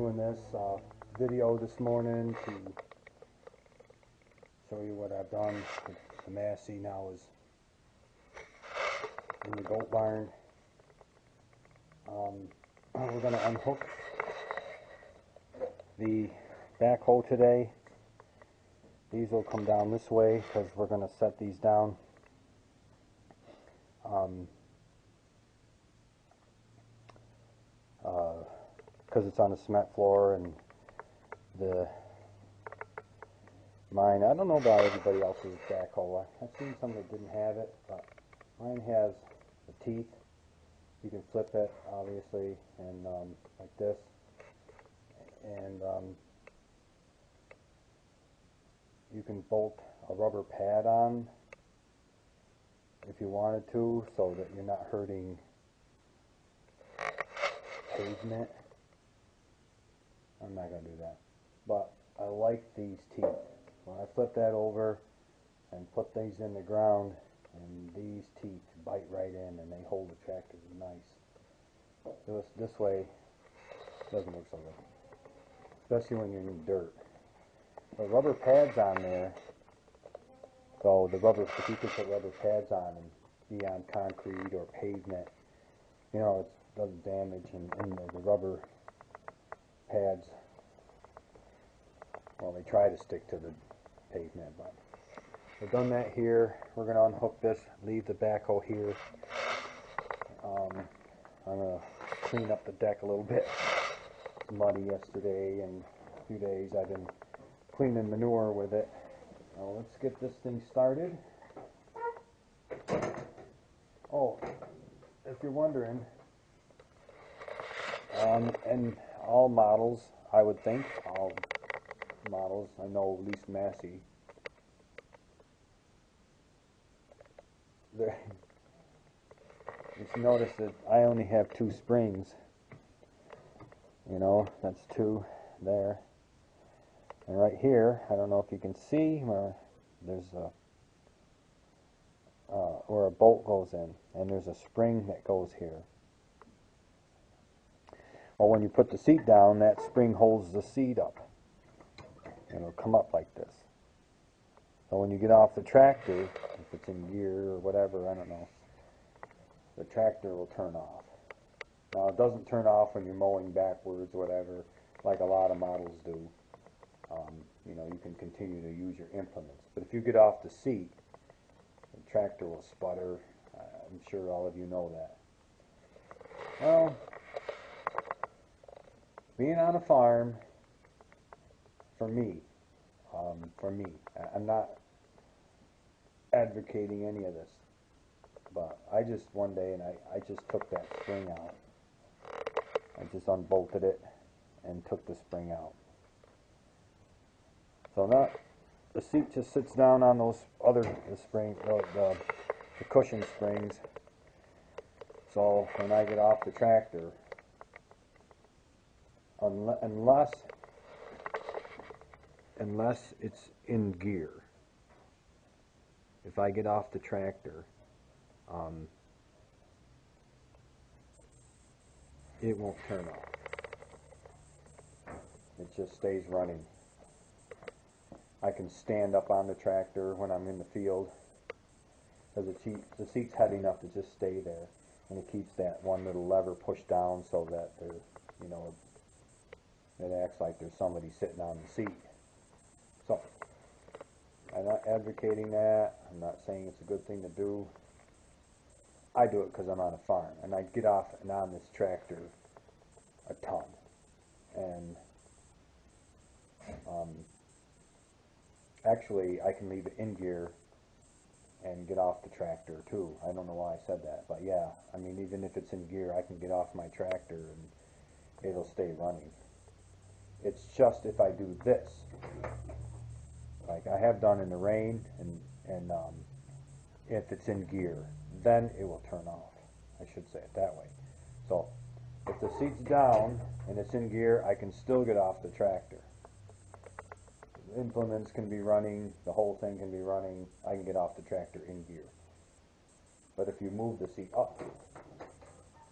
doing this video this morning to show you what I've done. The Massey now is in the goat barn. We're going to unhook the backhoe today. These will come down this way because we're going to set these down. Because it's on a cement floor, and mine, I don't know about everybody else's backhoe. I've seen some that didn't have it, but mine has the teeth. You can flip it, obviously, and like this, and you can bolt a rubber pad on if you wanted to, so that you're not hurting pavement. I'm not going to do that, but I like these teeth. When I flip that over and put these in the ground, and these teeth bite right in and they hold the tractor nice. This way it doesn't look so good, especially when you're in dirt. The rubber pads on there, so if you could put rubber pads on and be on concrete or pavement, you know, it does damage, and the rubber pads, well, they try to stick to the pavement, but we've done that here. We're going to unhook this, leave the backhoe here. I'm going to clean up the deck a little bit. It's muddy yesterday, and a few days I've been cleaning manure with it. Now let's get this thing started. Oh, if you're wondering, and all models, I would think, all models, I know at least Massey, just notice that I only have 2 springs. You know, that's 2 there. And right here, I don't know if you can see where there's where a bolt goes in, and there's a spring that goes here. Well, when you put the seat down, that spring holds the seat up. And it'll come up like this. So when you get off the tractor, if it's in gear or whatever, I don't know, the tractor will turn off. Now, it doesn't turn off when you're mowing backwards or whatever, like a lot of models do. You know, you can continue to use your implements. But if you get off the seat, the tractor will sputter. I'm sure all of you know that. Well, being on a farm, for me, I'm not advocating any of this, but I just one day, and I just took that spring out. I just unbolted it and took the spring out. So now the seat just sits down on those the cushion springs. So when I get off the tractor, unless it's in gear, if I get off the tractor, it won't turn off. It just stays running. I can stand up on the tractor when I'm in the field, because the seat's heavy enough to just stay there, and it keeps that one little lever pushed down so that you know, it acts like there's somebody sitting on the seat. So I'm not advocating that. I'm not saying it's a good thing to do. I do it because I'm on a farm, and I get off and on this tractor a ton, and actually I can leave it in gear and get off the tractor too. I don't know why I said that, but yeah, I mean, even if it's in gear, I can get off my tractor and it'll stay running. It's just if I do this, like I have done in the rain, and if it's in gear, then it will turn off. I should say it that way. So if the seat's down and it's in gear, I can still get off the tractor. The implements can be running, the whole thing can be running, I can get off the tractor in gear. But if you move the seat up,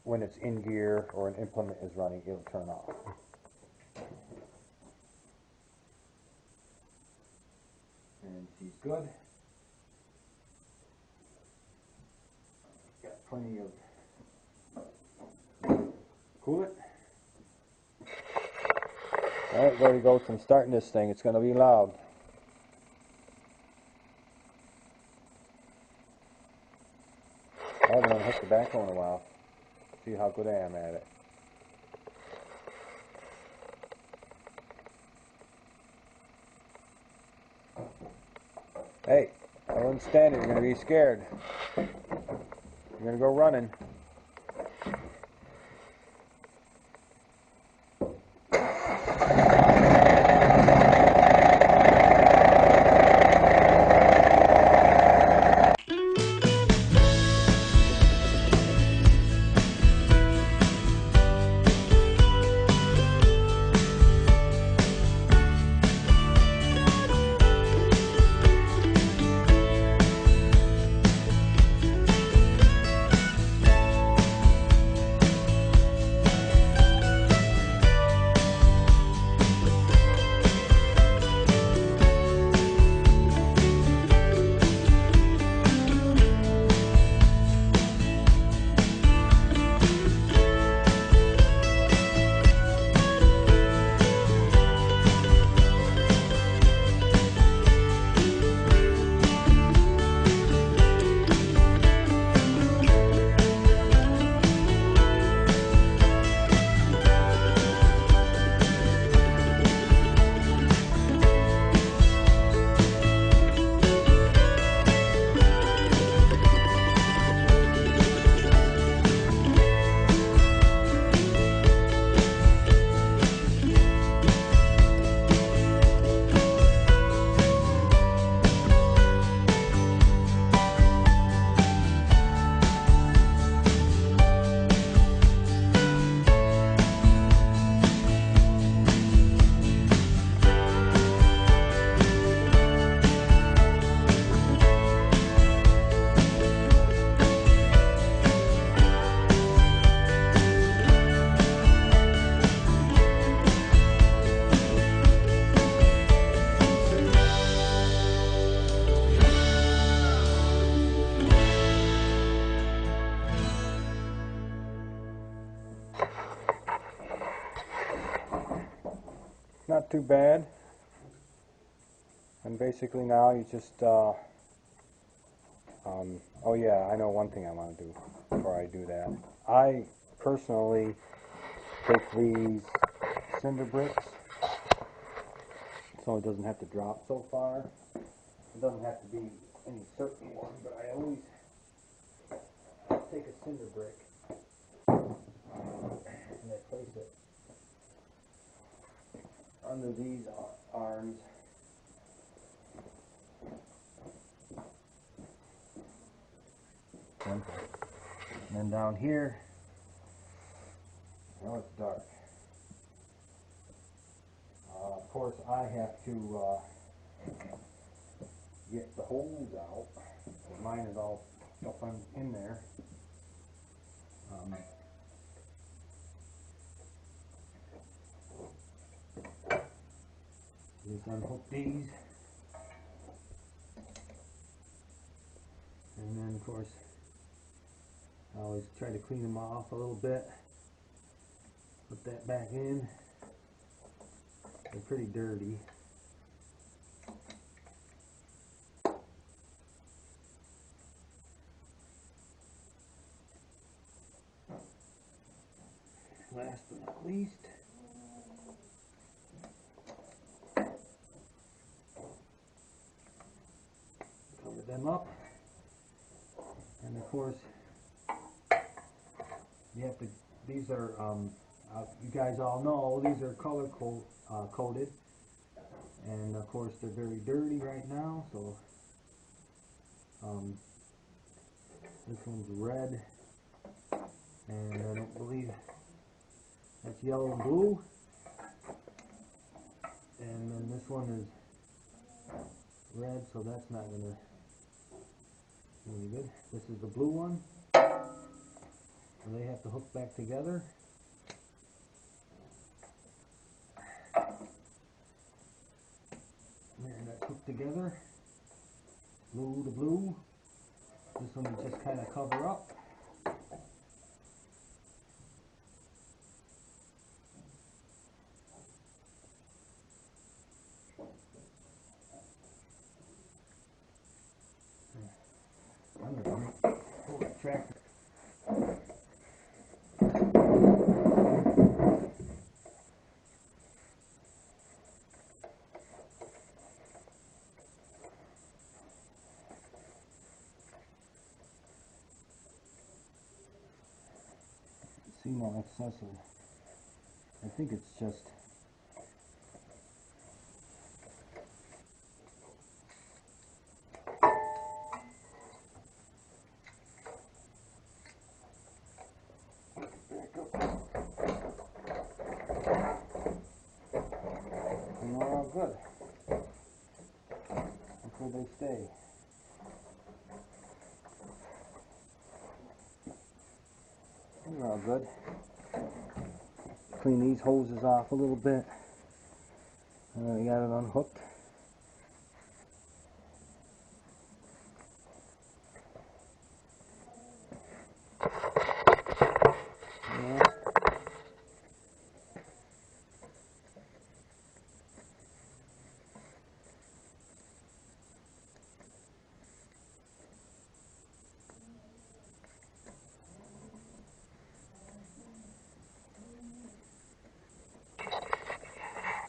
when it's in gear or an implement is running, it'll turn off. He's good. Got plenty of coolant. Alright, there he goes. I'm starting this thing. It's going to be loud. I haven't unhooked the backhoe in a while. See how good I am at it. Hey, I wouldn't stand it. You're going to be scared. You're going to go running. Not too bad. And basically now you just, oh yeah, I know one thing I want to do before I do that. I personally take these cinder bricks so it doesn't have to drop so far. It doesn't have to be any certain one, but I always take a cinder brick and I place it under these arms. And then down here, now it's dark. Of course, I have to get the holes out. Mine is all up in there. Just unhook these, and then of course I always try to clean them off a little bit. Put that back in. They're pretty dirty. Last but not least, cover them up, and of course you have to, these are you guys all know these are color coded, and of course they're very dirty right now, so this one's red, and I don't believe that's yellow and blue, and then this one is red, so that's not going to be any good. This is the blue one, and they have to hook back together. There, that's hooked together. Glue the blue. This one we just kind of cover up. I'm going to pull that tractor. See no excessive. I think it's just good. That's where they stay. They're all good. Clean these hoses off a little bit. And then we got it unhooked. Yeah.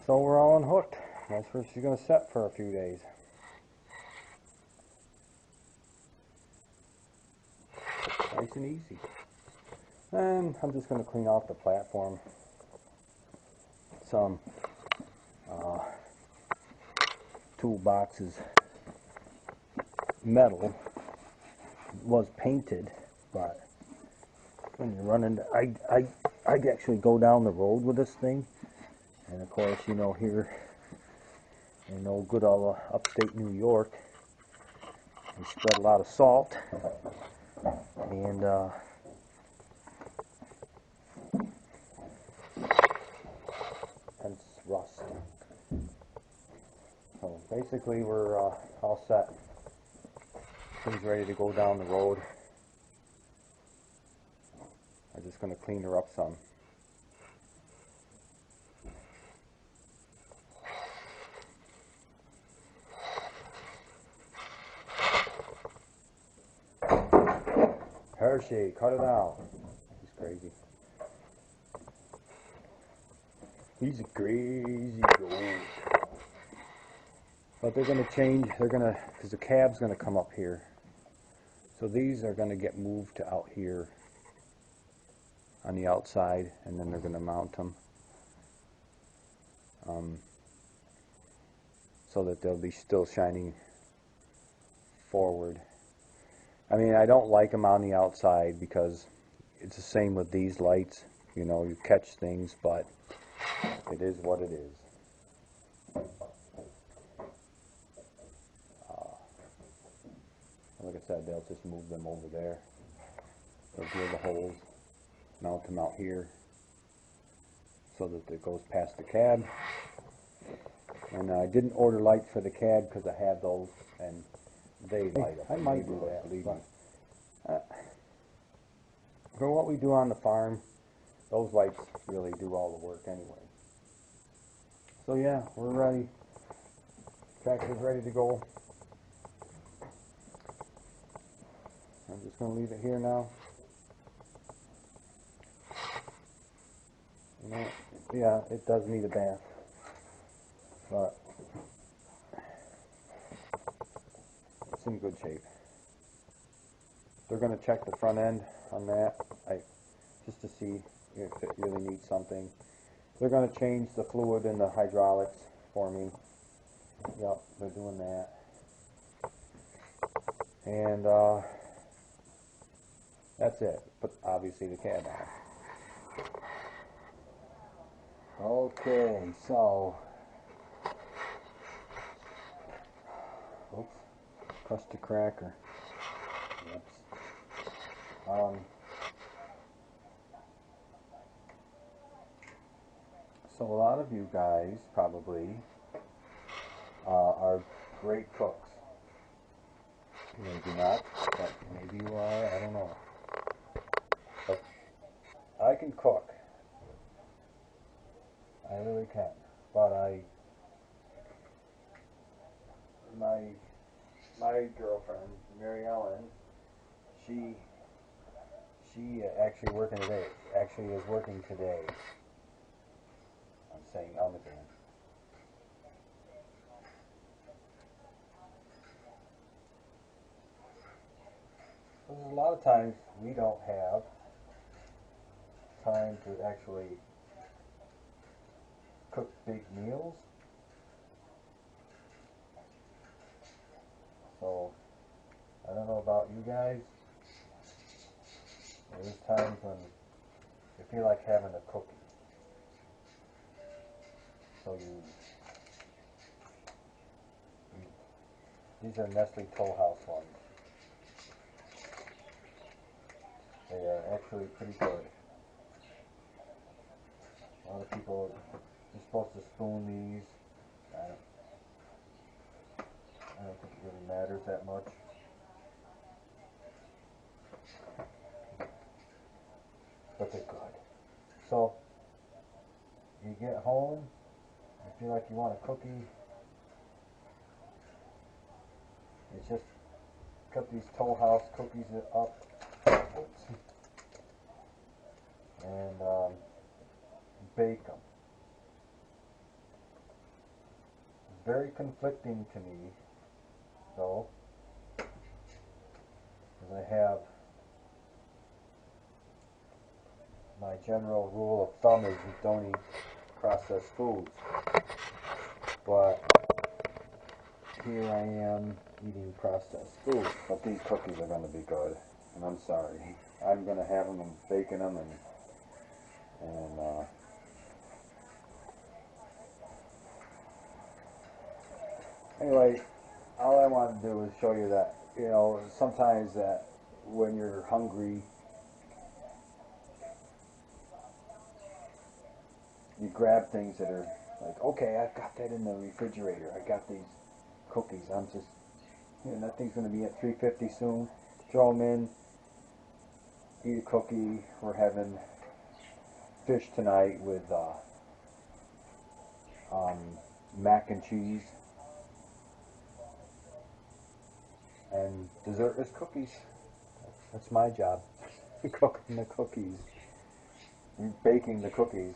So we're all unhooked. That's where she's going to set for a few days. Nice and easy. And I'm just going to clean off the platform. Some toolboxes. Metal was painted, but when you're running, I actually go down the road with this thing. And of course, you know, here in old good old upstate New York, we spread a lot of salt, and hence rust. So basically, we're all set. Things ready to go down the road. I'm just going to clean her up some. Hershey, cut it out. He's crazy. He's a crazy goat. But they're going to change, because the cab's going to come up here. So these are going to get moved to out here on the outside, and then they're going to mount them. So that they'll be still shining forward. I mean, I don't like them on the outside because it's the same with these lights. You know, you catch things, but it is what it is. Like I said, they'll just move them over there. They'll drill the holes, mount them out here so that it goes past the cab. And I didn't order lights for the cab because I have those, and they light up. I might do that, believe me. For what we do on the farm, those lights really do all the work anyway. So yeah, we're ready. Tractor's ready to go. I'm just going to leave it here now. Yeah, it does need a bath, but it's in good shape. They're going to check the front end on that, just to see if it really needs something. They're going to change the fluid in the hydraulics for me. Yep, they're doing that. And that's it. But obviously the cab on. Okay, so oops, crushed a cracker. Oops. So a lot of you guys probably are great cooks. Maybe not, but maybe you are, I don't know. But I can cook. I really can. But my my girlfriend, Mary Ellen, she actually working today. Actually is working today. I'm saying again. There's a lot of times we don't have time to actually cook big meals. So I don't know about you guys. There's times when you feel like having a cookie. So these are Nestle Toll House ones. They are actually pretty good. A lot of people, you're supposed to spoon these. I don't think it really matters that much. But they're good. So, you get home, you feel like you want a cookie, you just cut these Toll House cookies up. Oops. And bake them. It's very conflicting to me, though, because I have my general rule of thumb is you don't eat processed foods. But here I am eating processed food. But these cookies are going to be good, and I'm sorry. I'm going to have them and baking them and anyway, all I want to do is show you that, you know, sometimes that when you're hungry, you grab things that are like, okay, I've got that in the refrigerator. I got these cookies. I'm just, you know, that thing's going to be at 350 soon. Throw them in, eat a cookie. We're having fish tonight with mac and cheese. And dessert is cookies. That's my job. Cooking the cookies. Baking the cookies.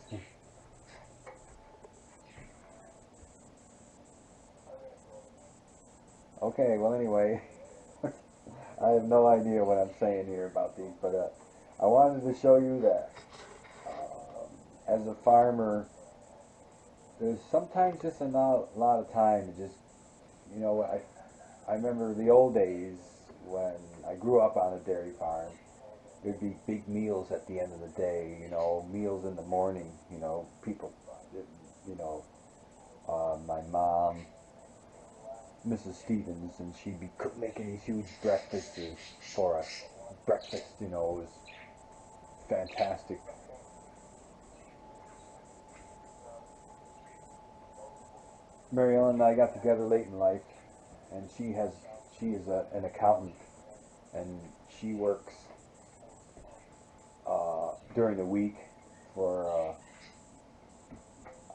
Okay, well anyway, I have no idea what I'm saying here about these, but I wanted to show you that as a farmer, there's sometimes just a lot of time to just, you know, I remember the old days when I grew up on a dairy farm. There'd be big meals at the end of the day, you know, meals in the morning, you know, people, you know, my mom, Mrs. Stevens, and she'd be making these huge breakfasts for us. Breakfast, you know, was fantastic. Mary Ellen and I got together late in life, and she is an accountant, and she works during the week for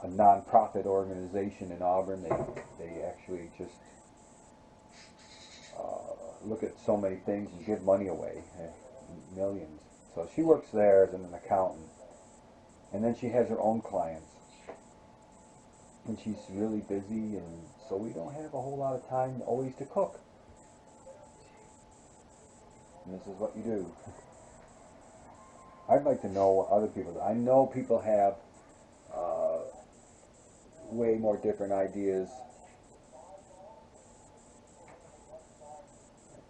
a non-profit organization in Auburn. They actually just look at so many things and give money away, millions. So she works there as an accountant, and then she has her own clients, and she's really busy, and so we don't have a whole lot of time always to cook. And this is what you do. I'd like to know what other people do. I know people have way more different ideas,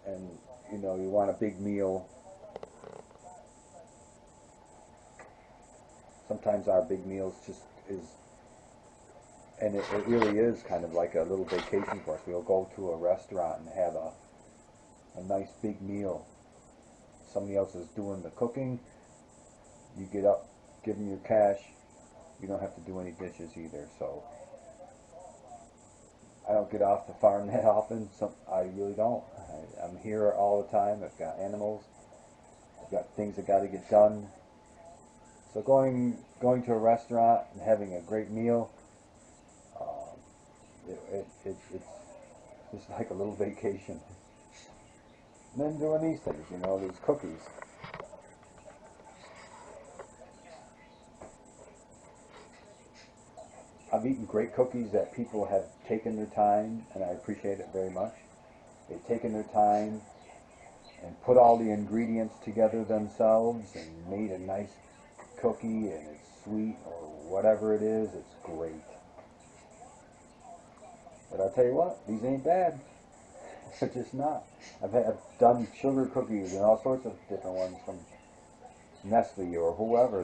and you know, you want a big meal. Sometimes our big meals just is, and it really is kind of like a little vacation for us. We'll go to a restaurant and have a nice big meal. Somebody else is doing the cooking. You get up, give them your cash. You don't have to do any dishes either. So I don't get off the farm that often, so I really don't. I'm here all the time. I've got animals. I've got things that got to get done. So going to a restaurant and having a great meal, it's just like a little vacation. And then doing these things, you know, these cookies. I've eaten great cookies that people have taken their time, and I appreciate it very much. They've taken their time and put all the ingredients together themselves and made a nice cookie, and it's sweet or whatever it is, it's great. But I'll tell you what, these ain't bad. They're just not. I've done sugar cookies and all sorts of different ones from Nestle or whoever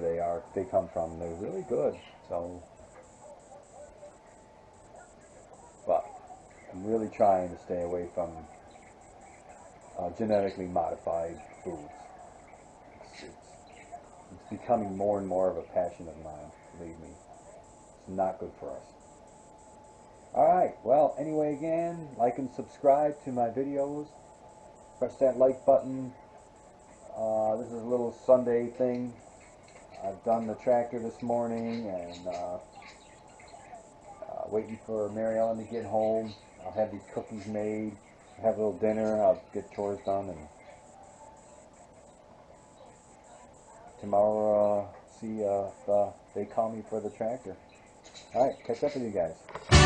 they come from. They're really good. So, but I'm really trying to stay away from genetically modified foods. It's becoming more and more of a passion of mine, believe me. It's not good for us. Alright, well, anyway, again, like and subscribe to my videos. Press that like button. This is a little Sunday thing. I've done the tractor this morning and waiting for Mary Ellen to get home. I'll have these cookies made, have a little dinner, I'll get chores done, and tomorrow see if they call me for the tractor. Alright, catch up with you guys.